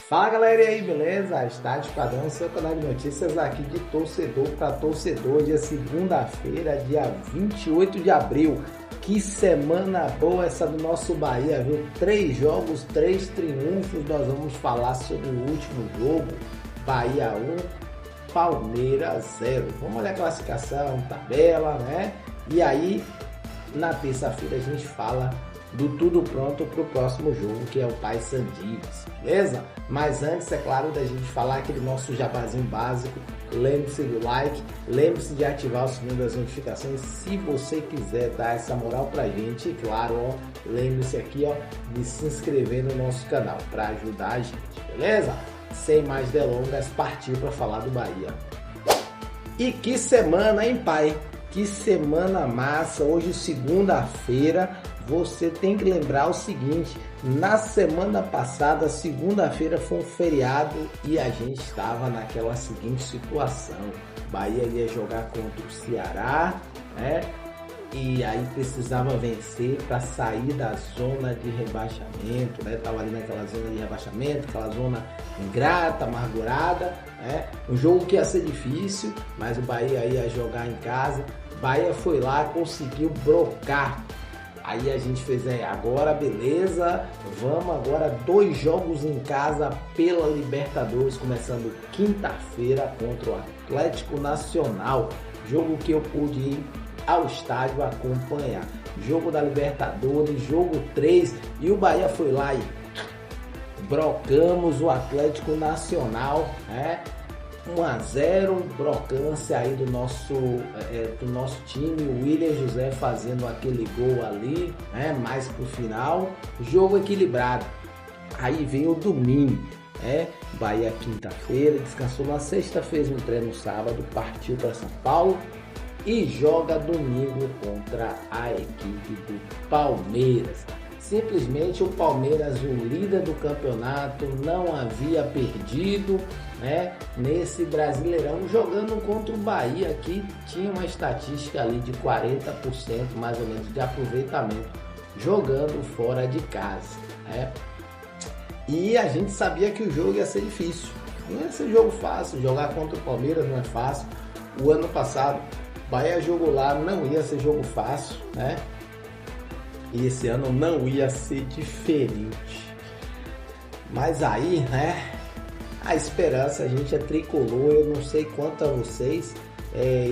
Fala galera, e aí, beleza? Estádio Padrão, seu canal de notícias aqui de torcedor para torcedor, dia segunda-feira, dia 28 de abril. Que semana boa essa do nosso Bahia, viu? 3 jogos, 3 triunfos. Nós vamos falar sobre o último jogo, Bahia 1, Palmeiras 0. Vamos olhar a classificação, tabela, né? E aí, na terça-feira a gente fala do tudo pronto para o próximo jogo, que é o Paysandives, beleza? Mas antes, é claro, da gente falar aquele nosso jabazinho básico, lembre-se do like, lembre-se de ativar o sininho das notificações se você quiser dar essa moral pra gente, e claro, ó, lembre-se aqui, ó, de se inscrever no nosso canal para ajudar a gente, beleza? Sem mais delongas, partiu para falar do Bahia. E que semana, hein, pai? Que semana massa! Hoje, segunda-feira, você tem que lembrar o seguinte: na semana passada, segunda-feira, foi um feriado e a gente estava naquela seguinte situação: Bahia ia jogar contra o Ceará, né? E aí precisava vencer para sair da zona de rebaixamento, né? Tava ali naquela zona de rebaixamento, aquela zona ingrata, amargurada, né? Um jogo que ia ser difícil, mas o Bahia ia jogar em casa. Bahia foi lá, conseguiu brocar. Aí a gente fez, agora beleza, vamos agora 2 jogos em casa pela Libertadores, começando quinta-feira contra o Atlético Nacional. Jogo que eu pude ir ao estádio acompanhar. Jogo da Libertadores, jogo 3, e o Bahia foi lá e brocamos o Atlético Nacional, né? 1-0, brocância aí do nosso time, o William José fazendo aquele gol ali, né? Mais pro final, jogo equilibrado. Aí veio o domingo, Bahia quinta-feira, descansou na sexta, fez um treino sábado, partiu para São Paulo e joga domingo contra a equipe do Palmeiras. Simplesmente o Palmeiras, o líder do campeonato, não havia perdido, né, nesse Brasileirão, jogando contra o Bahia, que tinha uma estatística ali de 40% mais ou menos de aproveitamento, jogando fora de casa, né? E a gente sabia que o jogo ia ser difícil, não ia ser jogo fácil, jogar contra o Palmeiras não é fácil. O ano passado, Bahia jogou lá, não ia ser jogo fácil, né? E esse ano não ia ser diferente. Mas aí, né, a esperança, a gente é tricolor, eu não sei quanto a vocês,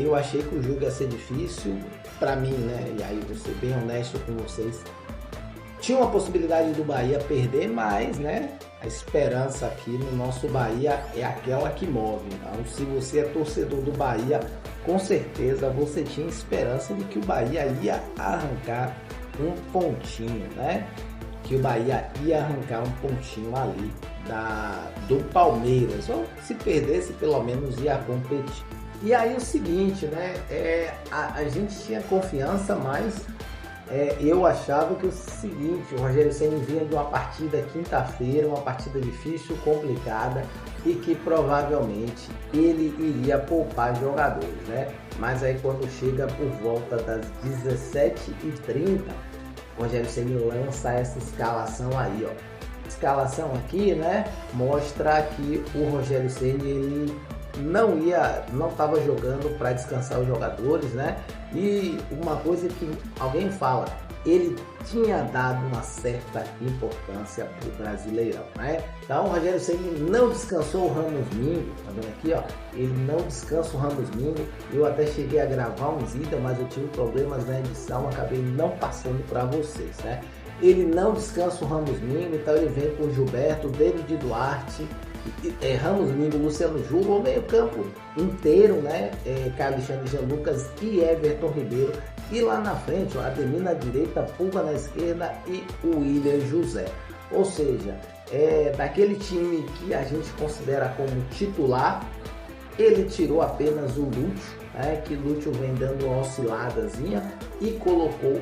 eu achei que o jogo ia ser difícil para mim, né, e aí vou ser bem honesto com vocês, tinha uma possibilidade do Bahia perder, mas, né, a esperança aqui no nosso Bahia é aquela que move. Então, se você é torcedor do Bahia, com certeza você tinha esperança de que o Bahia ia arrancar um pontinho, né? Que o Bahia ia arrancar um pontinho ali do Palmeiras, ou se perdesse pelo menos ia competir. E aí o seguinte, né? A gente tinha confiança, mas eu achava que o seguinte: o Rogério Ceni vinha de uma partida quinta-feira, uma partida difícil, complicada, e que provavelmente ele iria poupar jogadores, né? Mas aí quando chega por volta das 17h30, o Rogério Ceni lança essa escalação aí, ó. Escalação aqui, né? Mostra que o Rogério Ceni ele não estava jogando para descansar os jogadores, né? E uma coisa que alguém fala, ele tinha dado uma certa importância para o Brasileirão, né? Então o Rogério Ceni não descansou o Ramos Mingo, tá vendo aqui, ó? Ele não descansa o Ramos Mingo. Eu até cheguei a gravar uns itens, mas eu tive problemas na edição, acabei não passando para vocês, né? Ele não descansa o Ramos Mingo, então ele vem com o Gilberto, David Duarte, Ramos Mingo, Luciano Juba, o meio campo inteiro, né? Alexandre Jean Lucas e Everton Ribeiro. E lá na frente, ó, Ademir na direita, Pulga na esquerda e o William José. Ou seja, daquele time que a gente considera como titular, ele tirou apenas o Lúcio, né, que Lúcio vem dando uma osciladazinha, e colocou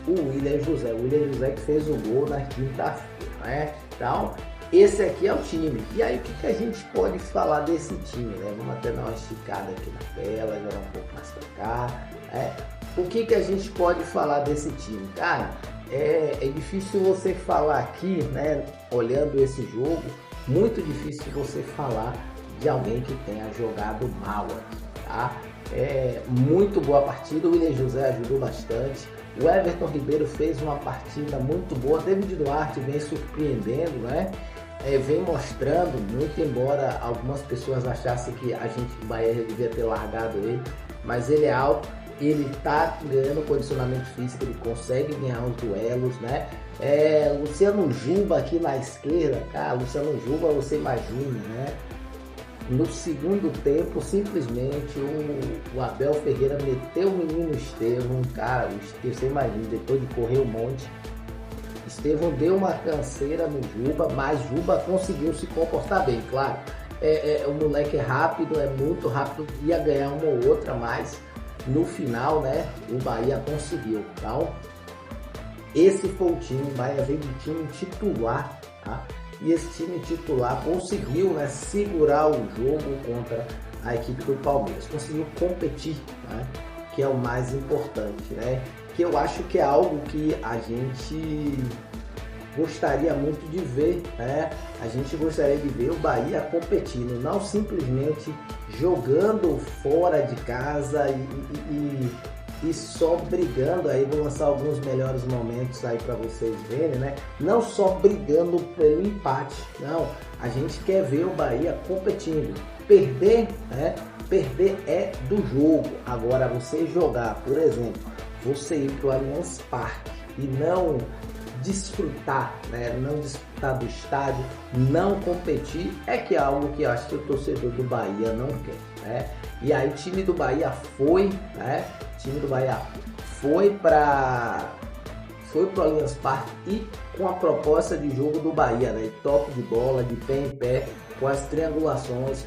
o William José. O William José que fez o gol na quinta-feira, né? Então, esse aqui é o time. E aí, o que a gente pode falar desse time, né? Vamos até dar uma esticada aqui na tela, jogar um pouco mais pra cá, né? O que a gente pode falar desse time? Cara, é difícil você falar aqui, né, olhando esse jogo, muito difícil você falar de alguém que tenha jogado mal, tá? Muito boa partida, o William José ajudou bastante, o Everton Ribeiro fez uma partida muito boa, David Duarte vem surpreendendo, né? Vem mostrando, muito embora algumas pessoas achassem que a gente do Bahia devia ter largado ele, mas ele é alto, ele tá ganhando condicionamento físico, ele consegue ganhar os duelos, né? Luciano Juba aqui na esquerda, cara, Luciano Juba, você imagina, né? No segundo tempo, simplesmente o Abel Ferreira meteu o menino Estevão, cara, você imagina, depois de correr um monte, Estevão deu uma canseira no Juba, mas Juba conseguiu se comportar bem, claro. O moleque é rápido, é muito rápido, ia ganhar uma ou outra, mas no final, né, o Bahia conseguiu. Então, esse foi o time, o Bahia veio de time titular, tá? E esse time titular conseguiu, né, segurar o jogo contra a equipe do Palmeiras, conseguiu competir, né, que é o mais importante, né? Que eu acho que é algo que a gente gostaria muito de ver, né? A gente gostaria de ver o Bahia competindo, não simplesmente jogando fora de casa e só brigando. Aí vou lançar alguns melhores momentos aí para vocês verem, né? Não só brigando pelo empate, não. A gente quer ver o Bahia competindo. Perder, né? Perder é do jogo. Agora você jogar, por exemplo, você ir para o Allianz Parque e não desfrutar, né? Não desfrutar do estádio, não competir, é que é algo que eu acho que o torcedor do Bahia não quer, né? E aí o time do Bahia foi, né? O time do Bahia foi para o Allianz Parque e com a proposta de jogo do Bahia, né? Toque de bola, de pé em pé, com as triangulações,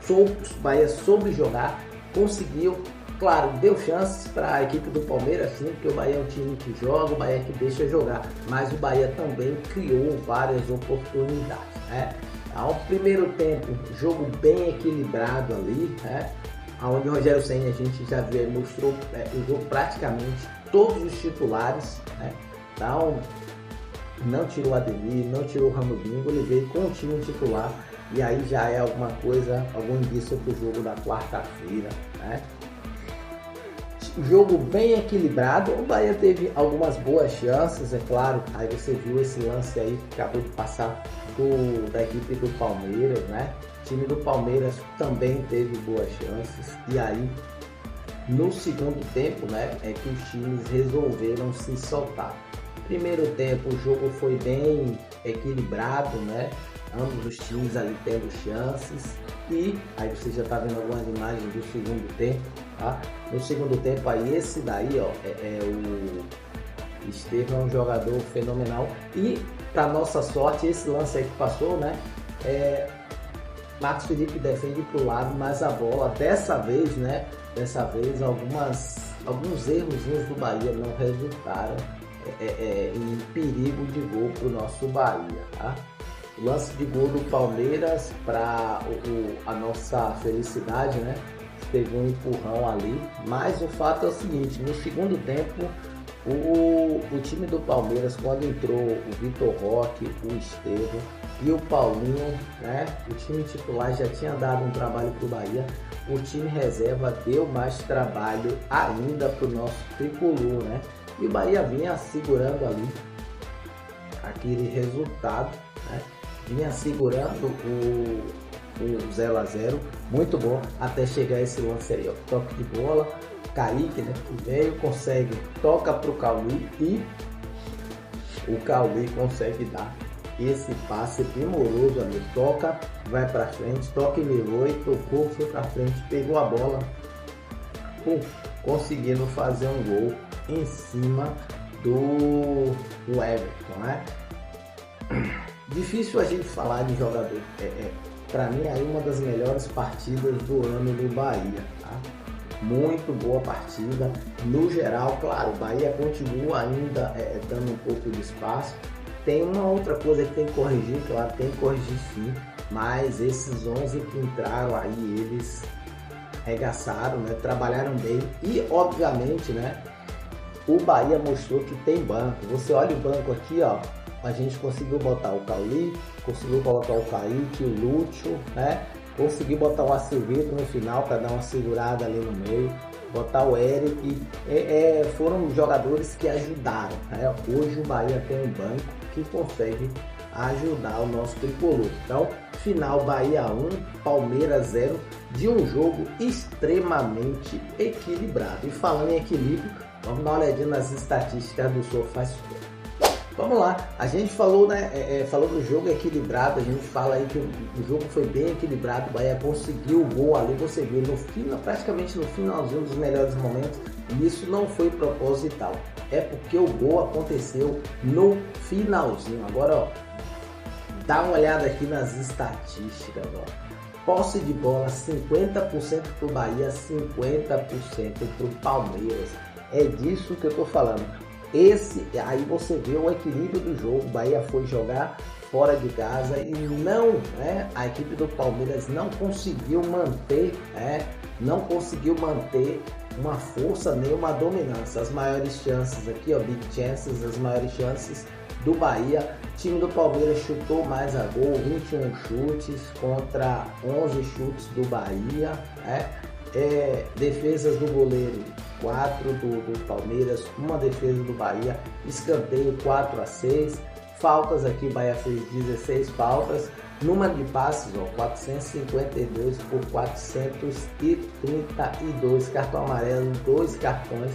o Bahia soube jogar, conseguiu. Claro, deu chances para a equipe do Palmeiras, sim, porque o Bahia é um time que joga, o Bahia é que deixa jogar, mas o Bahia também criou várias oportunidades, né? Ao primeiro tempo, jogo bem equilibrado ali, né? Onde o Rogério Ceni, a gente já viu, mostrou o jogo praticamente todos os titulares, né? Então, não tirou o Ademir, não tirou o Ramudinho, ele veio com o time titular, e aí já é alguma coisa, algum indício para o jogo da quarta-feira, né? Jogo bem equilibrado, o Bahia teve algumas boas chances, é claro. Aí você viu esse lance aí que acabou de passar da equipe do Palmeiras, né? O time do Palmeiras também teve boas chances. E aí, no segundo tempo, né, é que os times resolveram se soltar. Primeiro tempo, o jogo foi bem equilibrado, né? Ambos os times ali tendo chances. E aí você já está vendo algumas imagens do segundo tempo, tá? No segundo tempo aí, esse daí, ó, o Estevão é um jogador fenomenal. E, para nossa sorte, esse lance aí que passou, né? Marcos Felipe defende para o lado, mas a bola, dessa vez, né? Dessa vez, alguns erros do Bahia não resultaram em perigo de gol para o nosso Bahia, tá? Lance de gol do Palmeiras, para a nossa felicidade, né? Teve um empurrão ali, mas o fato é o seguinte: no segundo tempo, o time do Palmeiras, quando entrou o Vitor Roque, o Estevão e o Paulinho, né? O time titular já tinha dado um trabalho para o Bahia, o time reserva deu mais trabalho ainda para o nosso tricolor, né? E o Bahia vinha segurando ali aquele resultado, né? Vinha segurando o 0-0, muito bom, até chegar esse lance aí, ó, toque de bola, Kaique, né, que veio, consegue, toca pro Cauli e o Cauli consegue dar esse passe primoroso ali, toca, vai pra frente, toca e virou e tocou, foi pra frente, pegou a bola, conseguindo fazer um gol em cima do Everton, né? Difícil a gente falar de jogador, para mim aí uma das melhores partidas do ano do Bahia, tá? Muito boa partida, no geral, claro, o Bahia continua ainda dando um pouco de espaço, tem uma outra coisa que tem que corrigir, claro, tem que corrigir sim, mas esses 11 que entraram aí, eles arregaçaram, né? Trabalharam bem e obviamente, né, o Bahia mostrou que tem banco. Você olha o banco aqui, ó, a gente conseguiu botar o Cauli, conseguiu colocar o Kaique, o Lúcio, né? Conseguiu botar o Acevedo no final para dar uma segurada ali no meio, botar o Eric, foram jogadores que ajudaram, né? Hoje o Bahia tem um banco que consegue ajudar o nosso tricolor. Então, final Bahia 1, Palmeiras 0, de um jogo extremamente equilibrado. E falando em equilíbrio, vamos dar uma olhadinha nas estatísticas do SofaScore. Vamos lá, a gente falou, né, falou do jogo equilibrado, a gente fala aí que o jogo foi bem equilibrado, o Bahia conseguiu o gol ali, você viu, no final, praticamente no finalzinho dos melhores momentos, e isso não foi proposital, é porque o gol aconteceu no finalzinho. Agora, ó, dá uma olhada aqui nas estatísticas, ó. Posse de bola 50% para o Bahia, 50% para o Palmeiras, é disso que eu tô falando. Aí você vê o equilíbrio do jogo. O Bahia foi jogar fora de casa e não, né, a equipe do Palmeiras não conseguiu manter, uma força nem uma dominância. As maiores chances aqui, ó, big chances, as maiores chances do Bahia. O time do Palmeiras chutou mais a gol, 21 chutes contra 11 chutes do Bahia, né? Defesas do goleiro 4 do Palmeiras, uma defesa do Bahia, escanteio 4-6, faltas aqui, o Bahia fez 16 faltas, número de passes, ó, 452 por 432, cartão amarelo, 2 cartões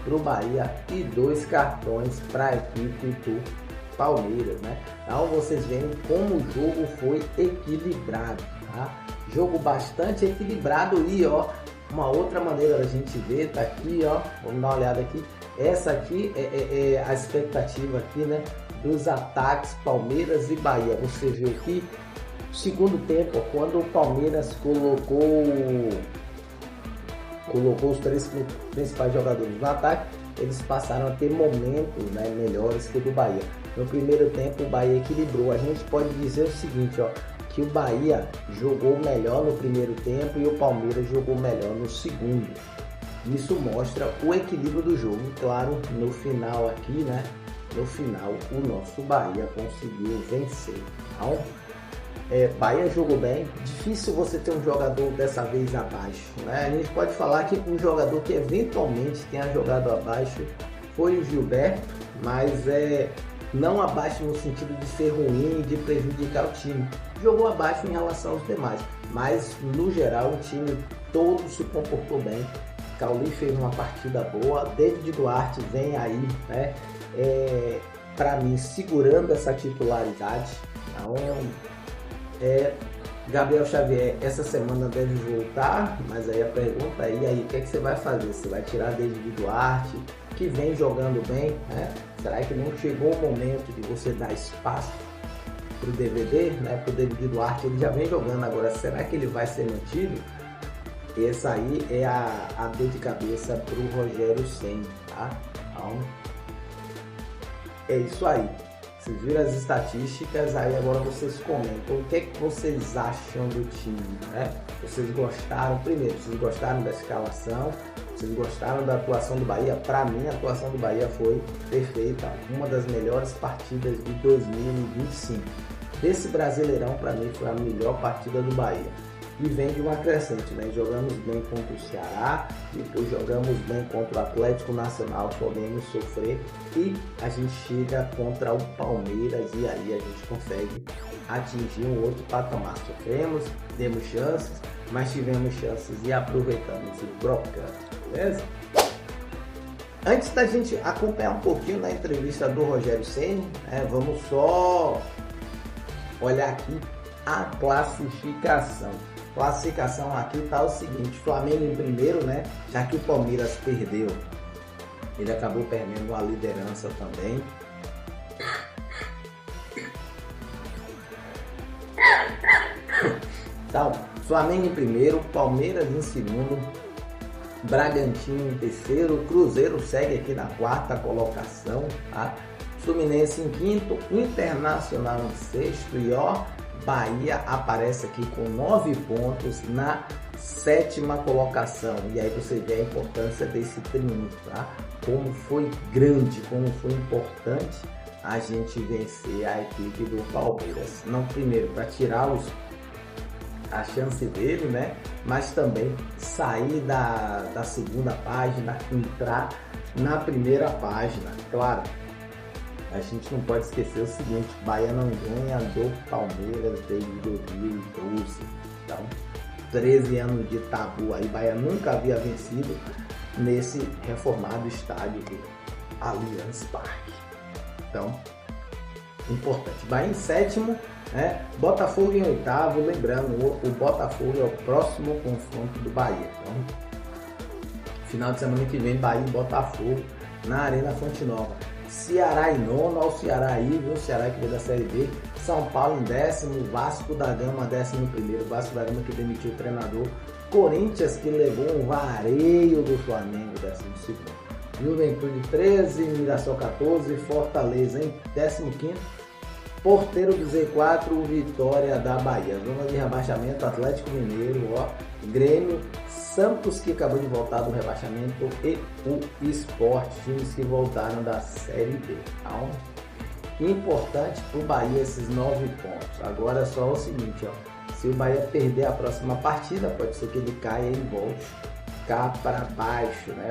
para o Bahia e 2 cartões para a equipe do Palmeiras, né? Então vocês veem como o jogo foi equilibrado, tá? Jogo bastante equilibrado. E ó, uma outra maneira da gente ver, tá aqui, ó, vamos dar uma olhada aqui. Essa aqui é a expectativa aqui, né, dos ataques Palmeiras e Bahia. Você viu aqui, segundo tempo, ó, quando o Palmeiras colocou os 3 principais jogadores no ataque, eles passaram a ter momentos, né, melhores que o do Bahia. No primeiro tempo o Bahia equilibrou. A gente pode dizer o seguinte, ó, que o Bahia jogou melhor no primeiro tempo e o Palmeiras jogou melhor no segundo. Isso mostra o equilíbrio do jogo. E claro, no final aqui, né, no final o nosso Bahia conseguiu vencer. Então, Bahia jogou bem. Difícil você ter um jogador dessa vez abaixo, né? A gente pode falar que um jogador que eventualmente tenha jogado abaixo foi o Gilberto, mas não abaixo no sentido de ser ruim e de prejudicar o time. Jogou abaixo em relação aos demais, mas no geral o time todo se comportou bem. Cauli fez uma partida boa, David Duarte vem aí, né, para mim segurando essa titularidade. Então, Gabriel Xavier essa semana deve voltar, mas aí a pergunta é, e aí, o que você vai fazer? Você vai tirar David Duarte, que vem jogando bem, né? Será que não chegou o momento de você dar espaço para o DVD, né? Para o David Duarte, ele já vem jogando agora, será que ele vai ser mantido? Essa aí é a dor de cabeça para o Rogério Ceni, tá? Então, é isso aí. Vocês viram as estatísticas, aí agora vocês comentam o que é que vocês acham do time, né? Vocês gostaram, primeiro, vocês gostaram da escalação, vocês gostaram da atuação do Bahia? Para mim, a atuação do Bahia foi perfeita, uma das melhores partidas de 2025. Desse Brasileirão, para mim, foi a melhor partida do Bahia. E vem de uma crescente, né? Jogamos bem contra o Ceará, depois jogamos bem contra o Atlético Nacional, podemos sofrer, e a gente chega contra o Palmeiras e aí a gente consegue atingir um outro patamar. Sofremos, demos chances, mas tivemos chances e aproveitamos o brocante, beleza? Antes da gente acompanhar um pouquinho da entrevista do Rogério Ceni, né, vamos só olhar aqui a classificação. Classificação aqui tá o seguinte: Flamengo em primeiro, né? Já que o Palmeiras perdeu, ele acabou perdendo a liderança também. Então, Flamengo em primeiro, Palmeiras em segundo, Bragantino em terceiro, Cruzeiro segue aqui na quarta colocação, tá? Fluminense em quinto, Internacional em sexto e ó, Bahia aparece aqui com 9 pontos na sétima colocação. E aí você vê a importância desse triunfo, tá? Como foi grande, como foi importante a gente vencer a equipe do Palmeiras. Não primeiro para tirar a chance dele, né? Mas também sair da segunda página, entrar na primeira página. Claro, a gente não pode esquecer o seguinte: Bahia não ganha do Palmeiras desde 2012. Então, 13 anos de tabu aí. Bahia nunca havia vencido nesse reformado estádio do Allianz Parque. Então, importante. Bahia em sétimo, né? Botafogo em oitavo. Lembrando, o Botafogo é o próximo confronto do Bahia. Então, final de semana que vem, Bahia e Botafogo na Arena Fonte Nova. Ceará em nono, ao Ceará aí, viu? Ceará que veio da Série B. São Paulo em décimo, Vasco da Gama 11º, Vasco da Gama que demitiu o treinador. Corinthians que levou um vareio do Flamengo 12º. Juventude 13, Mirassol 14, Fortaleza em 15º. Porteiro do Z4, Vitória da Bahia. Zona de rebaixamento, Atlético Mineiro, Grêmio, Santos que acabou de voltar do rebaixamento e o Sport, times que voltaram da Série B. Então, importante para o Bahia esses 9 pontos. Agora é só o seguinte, se o Bahia perder a próxima partida, pode ser que ele caia e volte cá para baixo, né?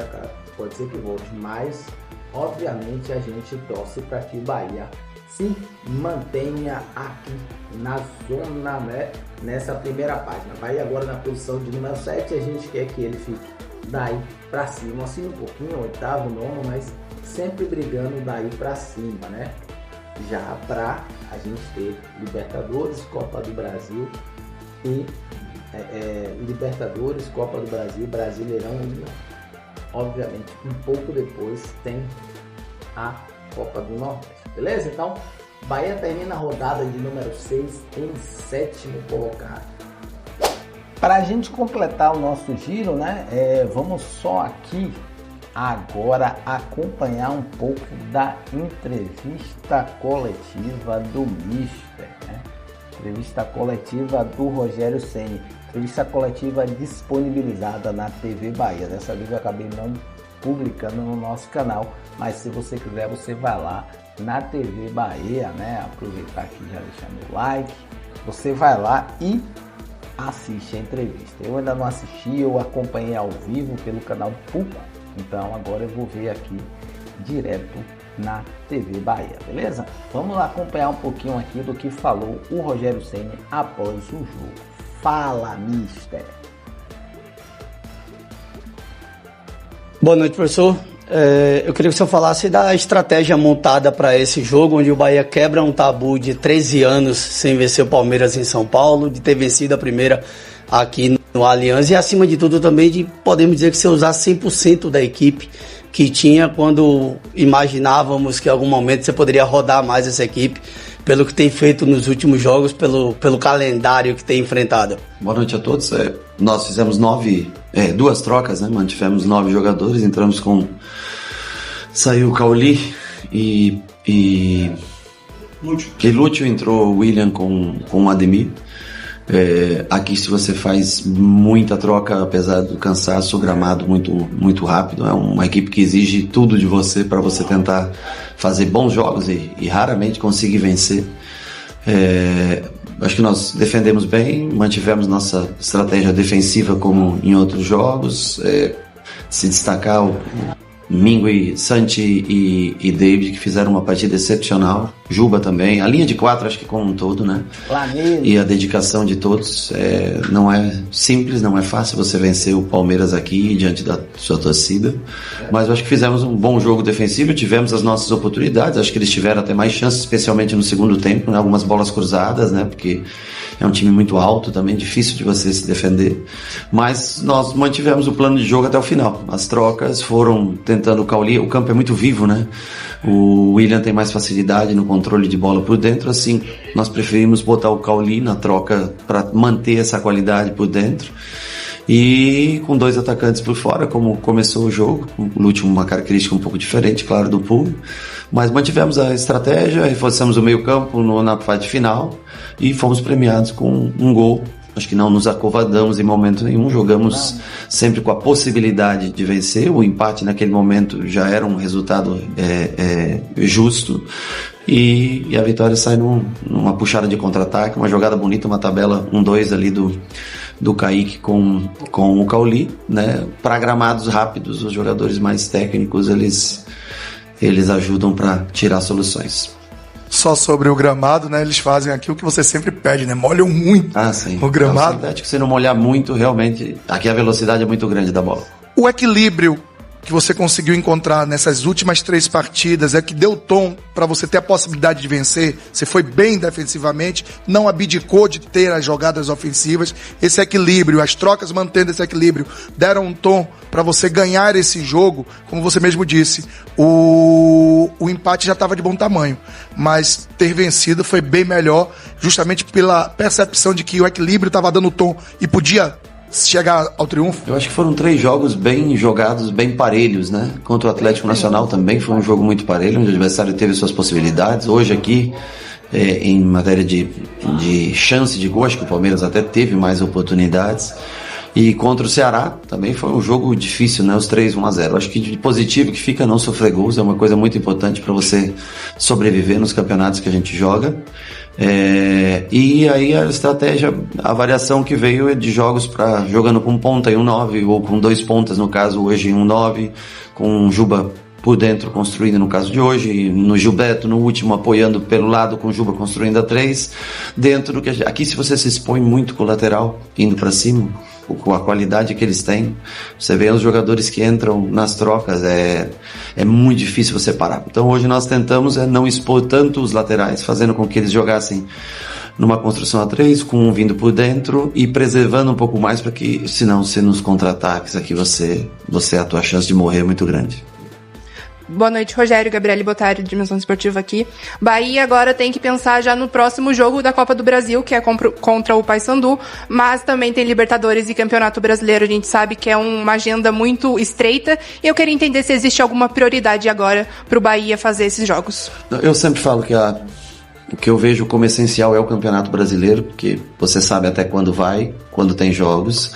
Pode ser que volte, mas obviamente a gente torce para que o Bahia se mantenha aqui na zona, né? Nessa primeira página. Bahia agora na posição de número 7, a gente quer que ele fique daí para cima, assim um pouquinho, oitavo, nono, mas sempre brigando daí para cima, né? Já para a gente ter Libertadores, Copa do Brasil e Libertadores, Copa do Brasil, Brasileirão e obviamente um pouco depois tem a Copa do Nordeste, beleza? Então, Bahia termina a rodada de número 6 em 7º colocado. Para a gente completar o nosso giro, né? Vamos só aqui agora acompanhar um pouco da entrevista coletiva do Mister, né? Entrevista coletiva do Rogério Ceni. Entrevista coletiva disponibilizada na TV Bahia. Dessa vez eu acabei não publicando no nosso canal, mas se você quiser, você vai lá na TV Bahia, né? Aproveitar aqui e já deixar meu like. Você vai lá e assiste a entrevista. Eu ainda não assisti, eu acompanhei ao vivo pelo canal PUC, então agora eu vou ver aqui direto na TV Bahia, beleza? Vamos lá acompanhar um pouquinho aqui do que falou o Rogério Ceni após o jogo. Fala, Mister! Boa noite, professor. Eu queria que o senhor falasse da estratégia montada para esse jogo, onde o Bahia quebra um tabu de 13 anos sem vencer o Palmeiras em São Paulo, de ter vencido a primeira aqui no Allianz e, acima de tudo, também de, podemos dizer, que você usar 100% da equipe que tinha quando imaginávamos que em algum momento você poderia rodar mais essa equipe, pelo que tem feito nos últimos jogos, pelo calendário que tem enfrentado. Boa noite a todos. Nós fizemos 2 trocas, né? Mantivemos 9 jogadores, entramos com... Saiu o Cauli e Lúcio, entrou o William com o Ademir. Aqui, se você faz muita troca, apesar do cansaço, o gramado muito rápido, é uma equipe que exige tudo de você para você tentar fazer bons jogos e raramente conseguir vencer. Acho que nós defendemos bem, mantivemos nossa estratégia defensiva como em outros jogos, se destacar o Mingo e Santi e David, que fizeram uma partida excepcional. Juba também. A linha de 4, acho que como um todo, né? Planeta. E a dedicação de todos. Não é simples, não é fácil você vencer o Palmeiras aqui diante da sua torcida. Mas eu acho que fizemos um bom jogo defensivo, tivemos as nossas oportunidades. Acho que eles tiveram até mais chances, especialmente no segundo tempo, né? Algumas bolas cruzadas, né? Porque é um time muito alto também, difícil de você se defender. Mas nós mantivemos o plano de jogo até o final. As trocas foram tentando o Cauli. O campo é muito vivo, né? O William tem mais facilidade no controle de bola por dentro, assim, nós preferimos botar o Cauli na troca para manter essa qualidade por dentro. E com 2 atacantes por fora, como começou o jogo, o último uma característica um pouco diferente, claro, do Pulga, mas mantivemos a estratégia, reforçamos o meio campo na parte final e fomos premiados com um gol. Acho que não nos acovardamos em momento nenhum, jogamos sempre com a possibilidade de vencer. O empate naquele momento já era um resultado justo e a vitória sai numa puxada de contra-ataque, uma jogada bonita, uma tabela 1-2 ali do Kaique com o Cauli, né? Para gramados rápidos, os jogadores mais técnicos eles ajudam para tirar soluções. Só sobre o gramado, né? Eles fazem aqui o que você sempre pede, né? Molham muito o gramado. O sintético, se não molhar muito, realmente, aqui a velocidade é muito grande da bola. O equilíbrio que você conseguiu encontrar nessas últimas 3 partidas é que deu tom para você ter a possibilidade de vencer. Você foi bem defensivamente, não abdicou de ter as jogadas ofensivas. Esse equilíbrio, as trocas mantendo esse equilíbrio, deram um tom para você ganhar esse jogo. Como você mesmo disse, o empate já estava de bom tamanho, mas ter vencido foi bem melhor, justamente pela percepção de que o equilíbrio estava dando tom e podia chegar ao triunfo. Eu acho que foram 3 jogos bem jogados, bem parelhos, né? Contra o Atlético Nacional também foi um jogo muito parelho, onde o adversário teve suas possibilidades. Hoje aqui, em matéria de chance de gol, acho que o Palmeiras até teve mais oportunidades. E contra o Ceará também foi um jogo difícil, né? Os 3 1-0. Acho que de positivo que fica não sofrer gols é uma coisa muito importante para você sobreviver nos campeonatos que a gente joga. E aí a estratégia, a variação que veio é de jogos para jogando com ponta e um 9, ou com 2 pontas, no caso hoje um 9, com o Juba por dentro construindo no caso de hoje, no Gilberto no último apoiando pelo lado com o Juba construindo a 3, dentro do que aqui se você se expõe muito com o lateral indo para cima, com a qualidade que eles têm, você vê os jogadores que entram nas trocas, é muito difícil você parar. Então hoje nós tentamos não expor tanto os laterais, fazendo com que eles jogassem numa construção a 3, com um vindo por dentro e preservando um pouco mais, para que senão se nos contra-ataques aqui a tua chance de morrer é muito grande. Boa noite, Rogério, Gabriele Bottari, de Dimensão Esportiva aqui. Bahia agora tem que pensar já no próximo jogo da Copa do Brasil, que é contra o Paysandu, mas também tem Libertadores e Campeonato Brasileiro. A gente sabe que é uma agenda muito estreita e eu queria entender se existe alguma prioridade agora para o Bahia fazer esses jogos. Eu sempre falo que o que eu vejo como essencial é o Campeonato Brasileiro, porque você sabe até quando tem jogos.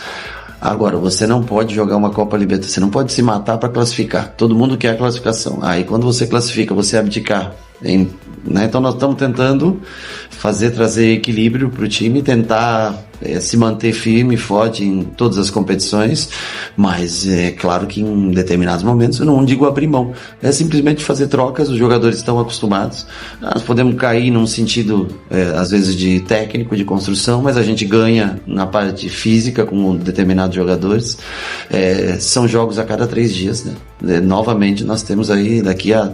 Agora, você não pode jogar uma Copa Libertadores, você não pode se matar para classificar. Todo mundo quer a classificação. Aí quando você classifica, você abdicar. Né? Então nós estamos tentando trazer equilíbrio para o time, tentar se manter firme e forte em todas as competições, mas é claro que em determinados momentos eu não digo abrir mão, é simplesmente fazer trocas, os jogadores estão acostumados, nós podemos cair num sentido às vezes de técnico, de construção, mas a gente ganha na parte física com determinados jogadores. São jogos a cada 3 dias, né? Novamente nós temos aí daqui a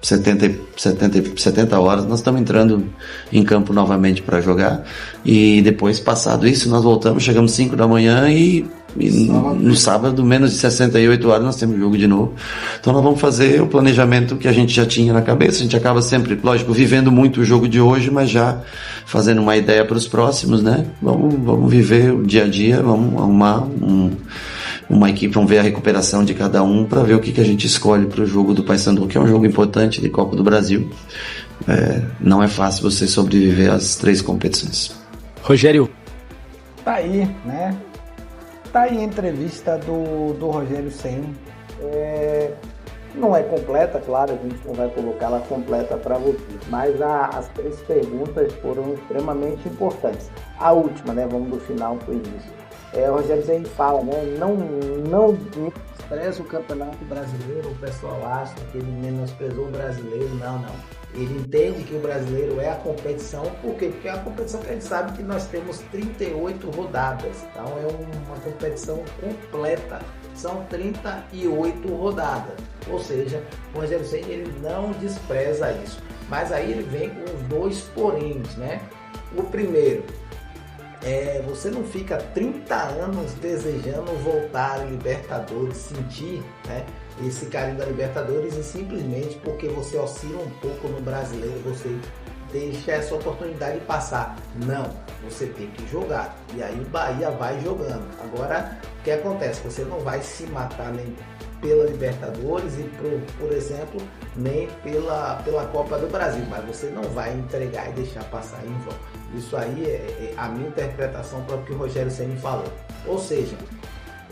70 horas nós estamos entrando em campo novamente para jogar, e depois, passado isso, nós voltamos, chegamos 5 da manhã e no sábado, menos de 68 horas, nós temos jogo de novo. Então nós vamos fazer o planejamento que a gente já tinha na cabeça. A gente acaba sempre, lógico, vivendo muito o jogo de hoje, mas já fazendo uma ideia para os próximos, né? Vamos viver o dia a dia, vamos arrumar uma equipe, vamos ver a recuperação de cada um para ver o que a gente escolhe para o jogo do Paysandu, que é um jogo importante de Copa do Brasil. Não é fácil você sobreviver às 3 competições. Rogério. Tá aí, né? Tá aí a entrevista do Rogério Ceni. Não é completa, claro, a gente não vai colocá-la completa para vocês, mas as 3 perguntas foram extremamente importantes. A última, né? Vamos do final para o início. O Rogério Ceni fala, né? Não despreza o Campeonato Brasileiro, o pessoal acha que ele menosprezou o brasileiro. Não. Ele entende que o brasileiro é a competição. Por quê? Porque é a competição que a gente sabe que nós temos 38 rodadas. Então é uma competição completa. São 38 rodadas. Ou seja, o Rogério Ceni ele não despreza isso. Mas aí ele vem com os 2 poréns, né? O primeiro, você não fica 30 anos desejando voltar a Libertadores, sentir, né, esse carinho da Libertadores, e simplesmente porque você oscila um pouco no brasileiro, você deixa essa oportunidade passar. Não, você tem que jogar. E aí o Bahia vai jogando. Agora, o que acontece? Você não vai se matar nem pela Libertadores e, por exemplo, nem pela Copa do Brasil, mas você não vai entregar e deixar passar em vão. Isso aí é a minha interpretação para o que o Rogério Ceni falou. Ou seja,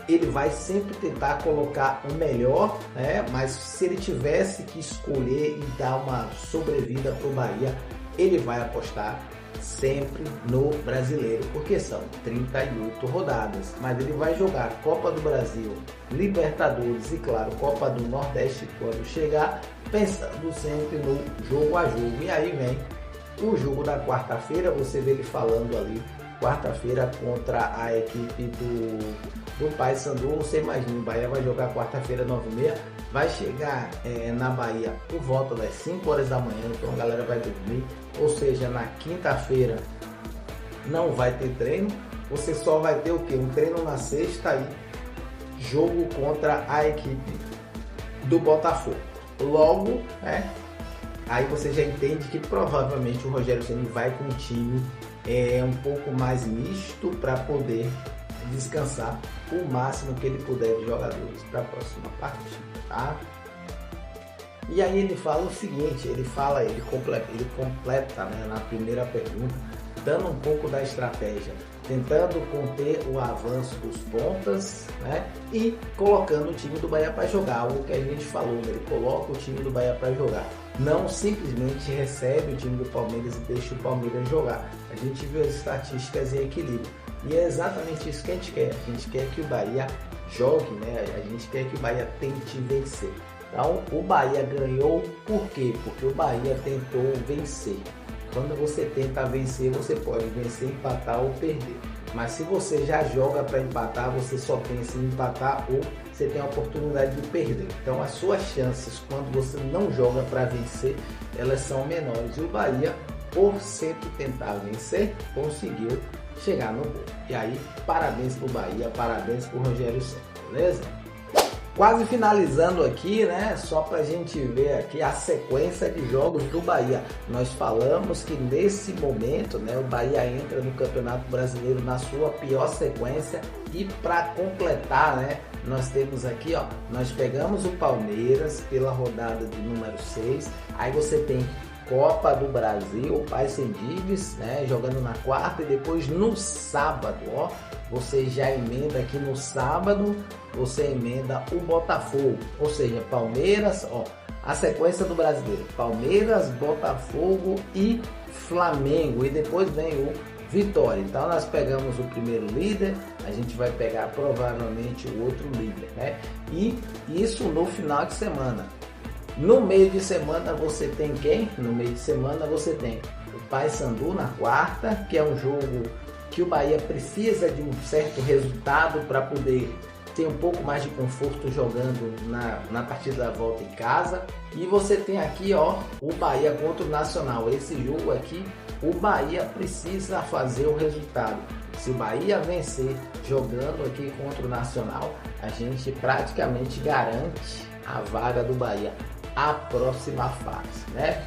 ele vai sempre tentar colocar o melhor, né? Mas se ele tivesse que escolher e dar uma sobrevida para o Bahia, ele vai apostar sempre no brasileiro, porque são 38 rodadas, mas ele vai jogar Copa do Brasil, Libertadores e claro, Copa do Nordeste quando chegar, pensando sempre no jogo a jogo. E aí vem o jogo da quarta-feira, você vê ele falando ali, quarta-feira contra a equipe do Paysandu. Você imagina, o Bahia vai jogar quarta-feira 9h30, vai chegar na Bahia por volta das 5 horas da manhã, então a galera vai dormir, ou seja, na quinta-feira não vai ter treino, você só vai ter o quê? Um treino na sexta aí, jogo contra a equipe do Botafogo. Logo, aí você já entende que provavelmente o Rogério Ceni vai com um time um pouco mais misto para poder descansar o máximo que ele puder de jogadores para a próxima partida, tá? E aí ele fala o seguinte, ele completa, né, na primeira pergunta, dando um pouco da estratégia, tentando conter o avanço dos pontas, né, e colocando o time do Bahia para jogar, algo que a gente falou, né, ele coloca o time do Bahia para jogar, não simplesmente recebe o time do Palmeiras e deixa o Palmeiras jogar. A gente viu as estatísticas em equilíbrio e é exatamente isso que a gente quer que o Bahia jogue, né, a gente quer que o Bahia tente vencer. Então o Bahia ganhou por quê? Porque o Bahia tentou vencer. Quando você tenta vencer, você pode vencer, empatar ou perder. Mas se você já joga para empatar, você só pensa em empatar ou você tem a oportunidade de perder. Então as suas chances quando você não joga para vencer, elas são menores. E o Bahia, por sempre tentar vencer, conseguiu chegar no gol. E aí, parabéns pro Bahia, parabéns pro Rogério Ceni, beleza? Quase finalizando aqui, né? Só para a gente ver aqui a sequência de jogos do Bahia. Nós falamos que nesse momento, né, o Bahia entra no Campeonato Brasileiro na sua pior sequência. E para completar, né, nós temos aqui, ó, nós pegamos o Palmeiras pela rodada de número 6. Aí você tem Copa do Brasil, o Paysandu, né, jogando na quarta e depois no sábado, ó, você já emenda aqui no sábado, você emenda o Botafogo, ou seja, Palmeiras, ó, a sequência do brasileiro, Palmeiras, Botafogo e Flamengo, e depois vem o Vitória. Então nós pegamos o primeiro líder, a gente vai pegar provavelmente o outro líder, né, e isso no final de semana. No meio de semana você tem quem? No meio de semana você tem o Paysandu na quarta, que é um jogo que o Bahia precisa de um certo resultado para poder ter um pouco mais de conforto jogando na partida da volta em casa. E você tem aqui, ó, o Bahia contra o Nacional. Esse jogo aqui, o Bahia precisa fazer o resultado. Se o Bahia vencer jogando aqui contra o Nacional, a gente praticamente garante a vaga do Bahia à próxima fase, né?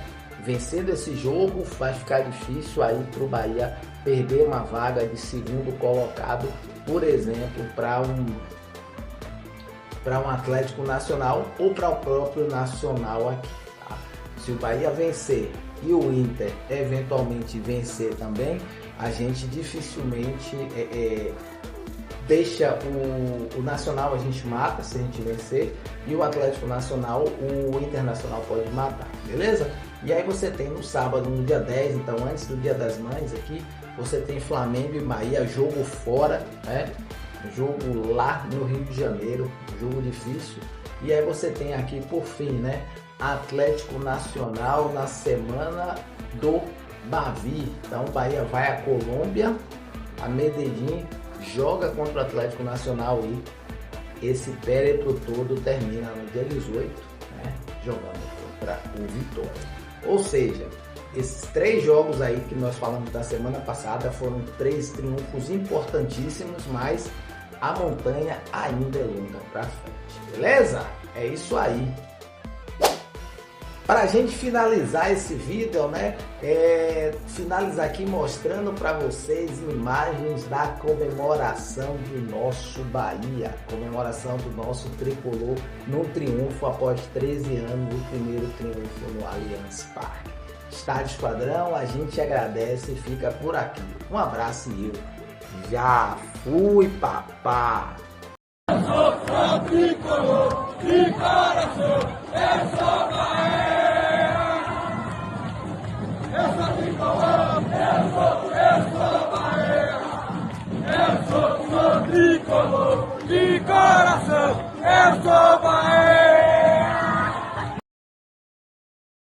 Vencendo esse jogo vai ficar difícil aí para o Bahia perder uma vaga de segundo colocado, por exemplo, para um Atlético Nacional ou para o próprio Nacional aqui, tá? Se o Bahia vencer e o Inter eventualmente vencer também, a gente dificilmente deixa o Nacional, a gente mata se a gente vencer, e o Atlético Nacional, o Internacional pode matar, beleza? E aí você tem no sábado, no dia 10, então antes do Dia das Mães aqui, você tem Flamengo e Bahia, jogo fora, né? Jogo lá no Rio de Janeiro, jogo difícil. E aí você tem aqui por fim, né, Atlético Nacional na semana do Bavi. Então o Bahia vai à Colômbia, a Medellín, joga contra o Atlético Nacional e esse périplo todo termina no dia 18, né, jogando contra o Vitória. Ou seja, esses 3 jogos aí que nós falamos da semana passada foram 3 triunfos importantíssimos, mas a montanha ainda é longa para frente, beleza? É isso aí. Para a gente finalizar esse vídeo, né, finalizar aqui mostrando para vocês imagens da comemoração do nosso Bahia, comemoração do nosso tricolor num triunfo após 13 anos, o primeiro triunfo no Allianz Parque. Estádio Esquadrão, a gente agradece e fica por aqui. Um abraço e eu já fui, papá! De coração, eu sou Bahia.